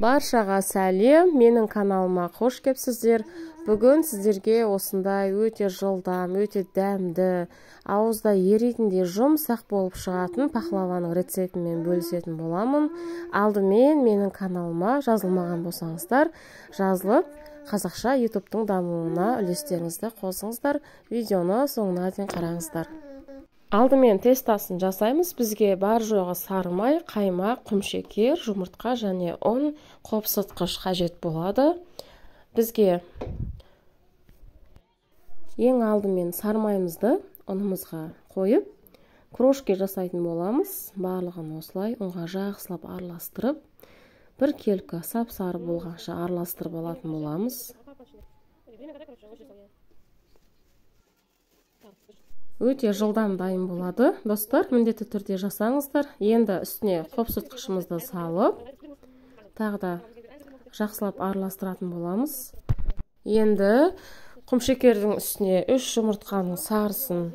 Баршаға сәлем, менің каналыма қош келіпсіздер. Бүгін сіздерге осындай өте жылдам, өте дәмді, ауызда еритіндей жұмсақ болып шығатын пахлаваның рецептімен бөлісетін боламын. Алдымен менің каналыма жазылмаған болсаңыздар, жазылып, қазақша ютубтың дамуына үлестеріңізді қосыңыздар. Видеоны соңына дейін қараңыздар. Алдымен тестасын жасаймыз. Бізге бар жоғы сары май, қаймақ, құмшекер, жұмыртқа және ұн, қопсытқыш қажет болады. Бізге ең алдымен сары майымызды ұнымызға қойып, крошки жасайтын боламыз. Барлығын осылай ұнға жақсылап араластырып, бір келкі сап-сары болғанша араластырып алатын боламыз. Өте жылдам дайын болады. Достар, міндетті түрде жасаңыздар. Енді үстіне қопсытқышымызды салып, тағы да жақсылап араластыратын боламыз. Енді құмшекердің үстіне 3 жұмыртқаның сарысын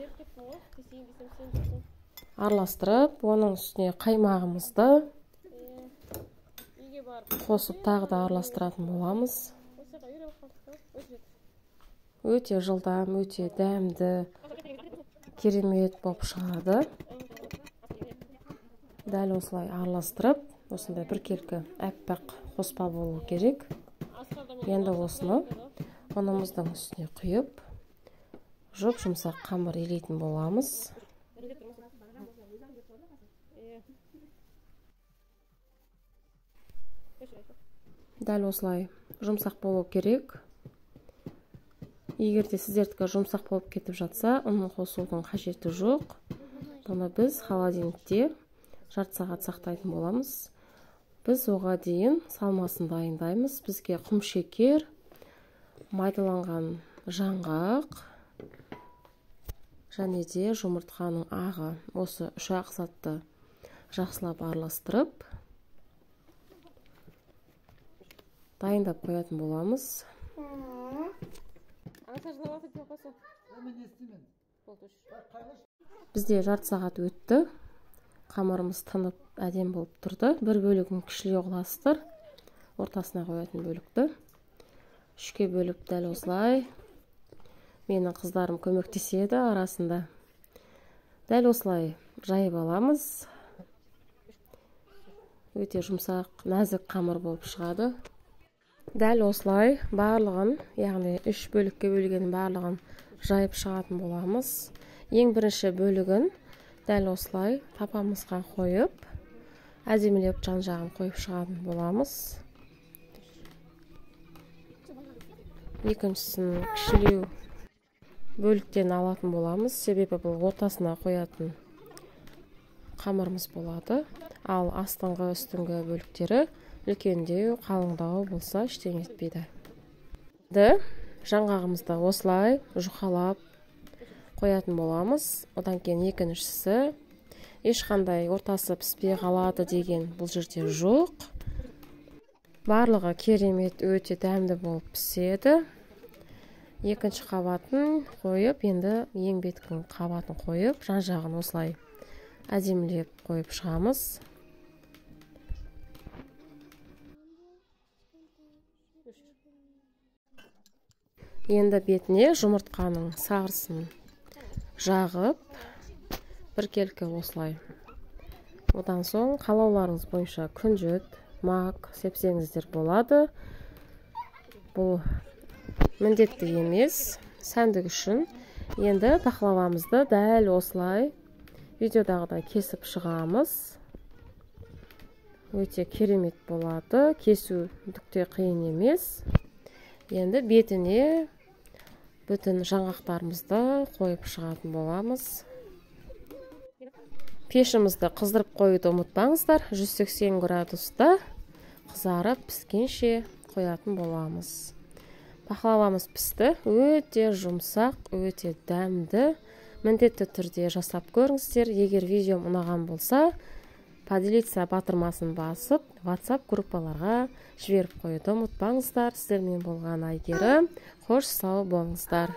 араластырып, оның үстіне қаймағымызды қосып тағы да араластыратын боламыз. Өте жылдам, өте дәмді, керемет болып шығады. Дәл осылай араластырып, осындай бір келкі әппақ қоспа болу керек. Енді осыны ұнымыздың үстіне құйып, жұмсақ қамыр илейтін боламыз. Дәл осылай жұмсақ болу керек. Егерде сіздердікі жұмсақ болып кетіп жатса, ұнын қосудың қажеті жоқ. Бұны біз холодильникте жарты сағат сақтайтын боламыз. Біз оға дейін салмасын дайындаймыз. Бізге құмшекер, майдаланған жаңғақ және де жұмыртқаның ағы. Осы 3 затты жақсылап араластырып, дайындап қоятын боламыз. Бізде жарты сағат өтті. Қамырымыз тынып әдем болып тұрды. Бір бөлігін кішілеу қыласыздар. Ортасына қоятын бөлікті 3-ке бөліп дәл осылай. Менің қыздарым көмектеседі арасында. Дәл осылай жайып аламыз. Өте жұмсақ, нәзік қамыр болып шығады. Дәл осылай барлығын, яғни 3 бөлікке бөлген барлығын жайып шығатын боламыз. Ең бірінші бөлігін дәл осылай тапамызға қойып, әдемілеп жан-жағын қойып шығатын боламыз. Екіншісін кішілеу бөліктен алатын боламыз, себебі бұл ортасына қоятын қамырымыз болады. Ал астыңғы үстіңгі бөліктері үлкендеу, қалыңдау болса ештеңе етпейді. Жаңғағымызды осылай жұқалап қоятын боламыз. Одан кейін екіншісі, ешқандай ортасы піспей қалады деген бұл жерде жоқ. Барлығы керемет, өте дәмді болып піседі. Екінші қабатын қойып, енді ең беткі қабатын қойып, жан-жағын осылай әдемілеп қойып шығамыз. Енді бетіне жұмыртқаның сарысын жағып, бір келкі осылай. Одан соң қалауларыңыз бойынша күнжіт, мак сепсеңіздер болады. Бұл міндетті емес, сәндік үшін. Енді пахлавамызды дәл осылай видеодағыдай кесіп шығамыз. Өте керемет болады. Кесу түкте қиын емес. Енді бетіне бүтін жаңғақтарымызды қойып шығатын боламыз. Пешімізді қыздырып қоюды ұмытпаңыздар. 180 градуста қызарып піскенше қоятын боламыз. Пахлавамыз пісті. Өте жұмсақ, өте дәмді. Міндетті түрде жасап көріңіздер. Егер видеом ұнаған болса, поделиться батырмасын басып, WhatsApp группаларға жіберіп қоюды ұмытпаңыздар. Сіздермен болған Айгерім. Қош сау болыңыздар.